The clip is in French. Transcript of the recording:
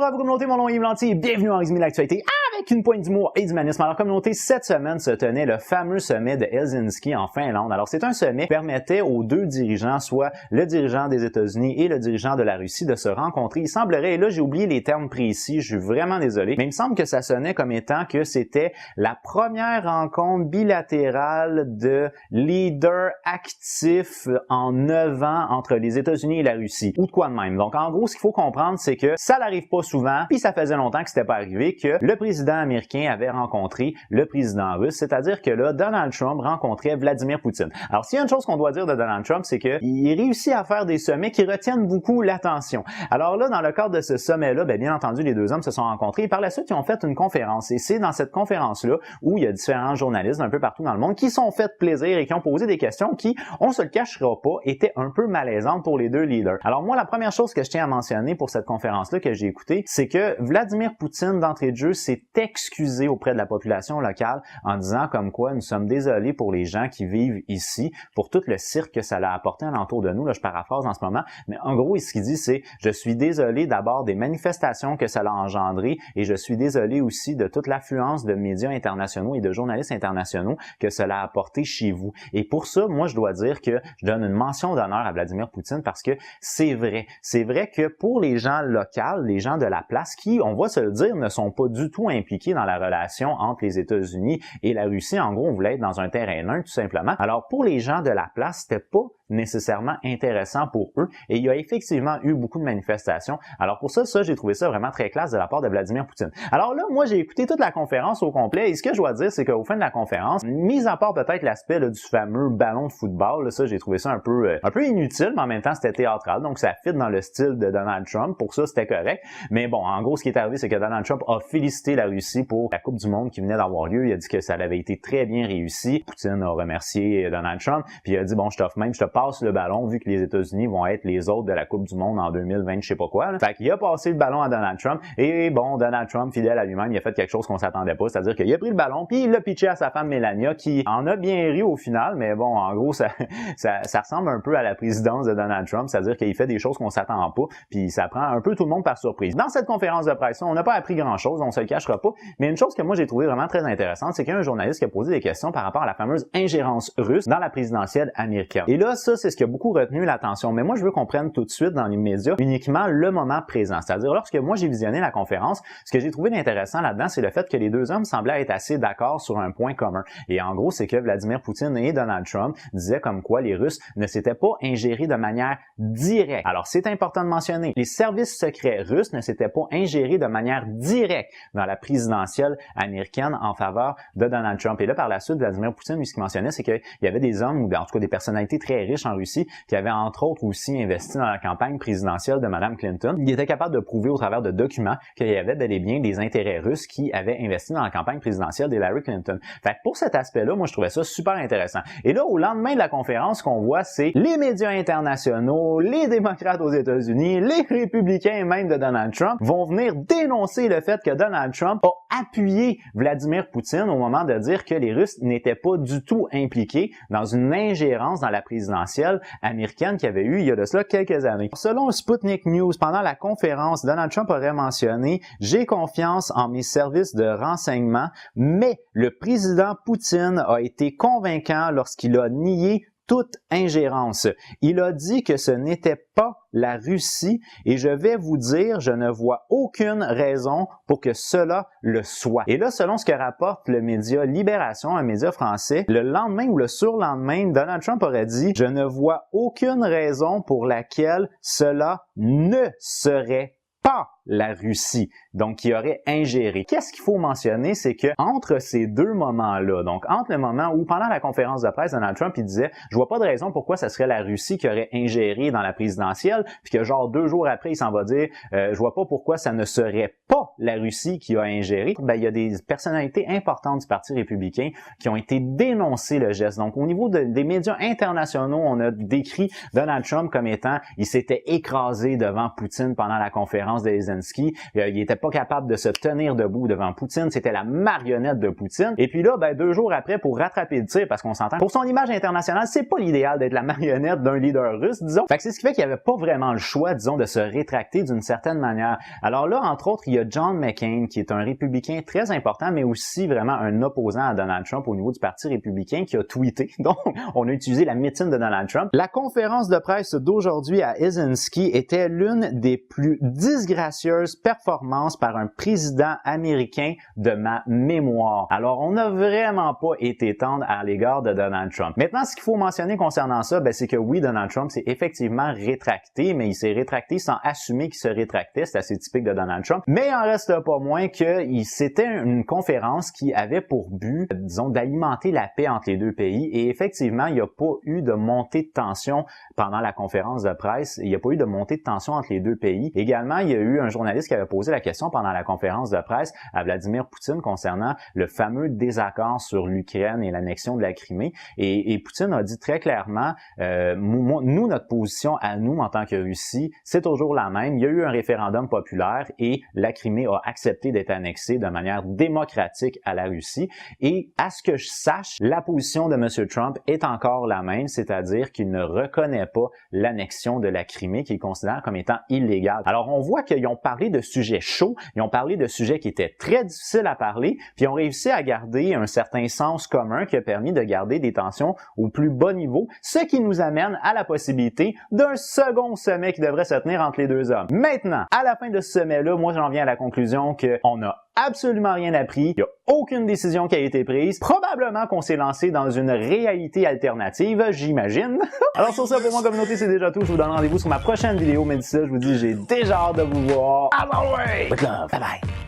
à vous communauté, mon nom est Yves Lanty et bienvenue en résumé de l'actualité avec une pointe d'humour et d'humanisme. Alors communauté, cette semaine se tenait le fameux sommet de Helsinki en Finlande. Alors c'est un sommet qui permettait aux deux dirigeants, soit le dirigeant des États-Unis et le dirigeant de la Russie, de se rencontrer. Il semblerait, et là j'ai oublié les termes précis, je suis vraiment désolé, mais il me semble que ça sonnait comme étant que c'était la première rencontre bilatérale de leaders actifs en 9 ans entre les États-Unis et la Russie, ou de quoi de même. Donc en gros, ce qu'il faut comprendre, c'est que ça n'arrive pas souvent, puis ça faisait longtemps que c'était pas arrivé que le président américain avait rencontré le président russe, c'est-à-dire que là, Donald Trump rencontrait Vladimir Poutine. Alors, s'il y a une chose qu'on doit dire de Donald Trump, c'est qu'il réussit à faire des sommets qui retiennent beaucoup l'attention. Alors là, dans le cadre de ce sommet-là, bien entendu, les deux hommes se sont rencontrés et par la suite, ils ont fait une conférence. Et c'est dans cette conférence-là où il y a différents journalistes un peu partout dans le monde qui sont fait plaisir et qui ont posé des questions qui, on se le cachera pas, étaient un peu malaisantes pour les deux leaders. Alors moi, la première chose que je tiens à mentionner pour cette conférence-là que j'ai écoutée, c'est que Vladimir Poutine, d'entrée de jeu, s'est excusé auprès de la population locale en disant comme quoi nous sommes désolés pour les gens qui vivent ici, pour tout le cirque que ça l'a apporté alentour de nous. Là, je paraphrase en ce moment, mais en gros, ce qu'il dit, c'est « Je suis désolé d'abord des manifestations que ça l'a engendré et je suis désolé aussi de toute l'affluence de médias internationaux et de journalistes internationaux que cela a apporté chez vous. » Et pour ça, moi, je dois dire que je donne une mention d'honneur à Vladimir Poutine parce que c'est vrai. C'est vrai que pour les gens locaux, les gens de la place qui, on va se le dire, ne sont pas du tout impliqués dans la relation entre les États-Unis et la Russie. En gros, on voulait être dans un terrain neutre, tout simplement. Alors, pour les gens de la place, c'était pas nécessairement intéressant pour eux et il y a effectivement eu beaucoup de manifestations. Alors pour ça, j'ai trouvé ça vraiment très classe de la part de Vladimir Poutine. Alors là, moi, j'ai écouté toute la conférence au complet et ce que je dois dire, c'est qu'au fin de la conférence, mis à part peut-être l'aspect du fameux ballon de football, là, ça, j'ai trouvé ça un peu inutile, mais en même temps, c'était théâtral, donc ça fit dans le style de Donald Trump. Pour ça, c'était correct. Mais bon, en gros, ce qui est arrivé, c'est que Donald Trump a félicité la Russie pour la Coupe du Monde qui venait d'avoir lieu. Il a dit que ça avait été très bien réussi. Poutine a remercié Donald Trump, puis il a dit, bon, je te passe le ballon vu que les États-Unis vont être les hôtes de la Coupe du Monde en 2020, je sais pas quoi. Là. Fait qu'il a passé le ballon à Donald Trump et bon, Donald Trump, fidèle à lui-même, il a fait quelque chose qu'on s'attendait pas, c'est-à-dire qu'il a pris le ballon puis il l'a pitché à sa femme Melania qui en a bien ri au final, mais bon, en gros, ça ressemble un peu à la présidence de Donald Trump, c'est-à-dire qu'il fait des choses qu'on s'attend pas puis ça prend un peu tout le monde par surprise. Dans cette conférence de presse, on n'a pas appris grand-chose, on se le cachera pas, mais une chose que moi j'ai trouvé vraiment très intéressante, c'est qu'il y a un journaliste qui a posé des questions par rapport à la fameuse ingérence russe dans la présidentielle américaine. Et là, ça, c'est ce qui a beaucoup retenu l'attention. Mais moi, je veux qu'on prenne tout de suite dans les médias uniquement le moment présent. C'est-à-dire, lorsque moi, j'ai visionné la conférence, ce que j'ai trouvé d'intéressant là-dedans, c'est le fait que les deux hommes semblaient être assez d'accord sur un point commun. Et en gros, c'est que Vladimir Poutine et Donald Trump disaient comme quoi les Russes ne s'étaient pas ingérés de manière directe. Alors, c'est important de mentionner, les services secrets russes ne s'étaient pas ingérés de manière directe dans la présidentielle américaine en faveur de Donald Trump. Et là, par la suite, Vladimir Poutine, lui, ce qu'il mentionnait, c'est qu'il y avait des hommes, ou en tout cas des personnalités très riches en Russie, qui avaient entre autres aussi investi dans la campagne présidentielle de Mme Clinton. Il était capable de prouver au travers de documents qu'il y avait bel et bien des intérêts russes qui avaient investi dans la campagne présidentielle d'Hillary Clinton. Fait que pour cet aspect-là, moi, je trouvais ça super intéressant. Et là, au lendemain de la conférence, ce qu'on voit, c'est les médias internationaux, les démocrates aux États-Unis, les républicains et même de Donald Trump vont venir dénoncer le fait que Donald Trump a appuyé Vladimir Poutine au moment de dire que les Russes n'étaient pas du tout impliqués dans une ingérence dans la présidentielle américaine qu'il y avait eu il y a de cela quelques années. Selon Sputnik News, pendant la conférence, Donald Trump aurait mentionné « J'ai confiance en mes services de renseignement, mais le président Poutine a été convaincant lorsqu'il a nié toute ingérence. Il a dit que ce n'était pas la Russie et je vais vous dire, je ne vois aucune raison pour que cela le soit. » Et là, selon ce que rapporte le média Libération, un média français, le lendemain ou le surlendemain, Donald Trump aurait dit « Je ne vois aucune raison pour laquelle cela ne serait pas la Russie, donc qui aurait ingéré. » Qu'est-ce qu'il faut mentionner, c'est que entre ces deux moments-là, donc entre le moment où pendant la conférence de presse, Donald Trump il disait « Je vois pas de raison pourquoi ça serait la Russie qui aurait ingéré dans la présidentielle », puis que genre 2 jours après, il s'en va dire « Je vois pas pourquoi ça ne serait pas la Russie qui a ingéré », il y a des personnalités importantes du Parti républicain qui ont été dénoncées le geste. Donc au niveau des médias internationaux, on a décrit Donald Trump comme étant, il s'était écrasé devant Poutine pendant la conférence de Helsinki. Zelensky. Il n'était pas capable de se tenir debout devant Poutine. C'était la marionnette de Poutine. Et puis là, 2 jours après, pour rattraper le tir, parce qu'on s'entend, pour son image internationale, c'est pas l'idéal d'être la marionnette d'un leader russe, disons. Fait que c'est ce qui fait qu'il n'y avait pas vraiment le choix, disons, de se rétracter d'une certaine manière. Alors là, entre autres, il y a John McCain, qui est un républicain très important, mais aussi vraiment un opposant à Donald Trump au niveau du Parti républicain, qui a tweeté. Donc, on a utilisé la médecine de Donald Trump. La conférence de presse d'aujourd'hui à Helsinki était l'une des plus disgracieuses performances par un président américain de ma mémoire. Alors, on n'a vraiment pas été tendre à l'égard de Donald Trump. Maintenant, ce qu'il faut mentionner concernant ça, c'est que oui, Donald Trump s'est effectivement rétracté, mais il s'est rétracté sans assumer qu'il se rétractait. C'est assez typique de Donald Trump. Mais il en reste pas moins que c'était une conférence qui avait pour but, disons, d'alimenter la paix entre les deux pays. Et effectivement, il n'y a pas eu de montée de tension pendant la conférence de presse. Il n'y a pas eu de montée de tension entre les deux pays. Également, il y a eu un journaliste qui avait posé la question pendant la conférence de presse à Vladimir Poutine concernant le fameux désaccord sur l'Ukraine et l'annexion de la Crimée. Et Poutine a dit très clairement, nous, notre position à nous en tant que Russie, c'est toujours la même. Il y a eu un référendum populaire et la Crimée a accepté d'être annexée de manière démocratique à la Russie. Et à ce que je sache, la position de M. Trump est encore la même, c'est-à-dire qu'il ne reconnaît pas l'annexion de la Crimée, qu'il considère comme étant illégale. Alors, on voit qu'ils ont parlé de sujets chauds, ils ont parlé de sujets qui étaient très difficiles à parler, puis ils ont réussi à garder un certain sens commun qui a permis de garder des tensions au plus bas niveau, ce qui nous amène à la possibilité d'un second sommet qui devrait se tenir entre les deux hommes. Maintenant, à la fin de ce sommet-là, moi j'en viens à la conclusion qu'on n'a absolument rien appris, il n'y a aucune décision qui a été prise, probablement qu'on s'est lancé dans une réalité alternative, j'imagine. Alors sur ça, pour moi, communauté, c'est déjà tout. Je vous donne rendez-vous sur ma prochaine vidéo, mais d'ici là, je vous dis, j'ai déjà hâte de vous voir. As always, with love, bye bye.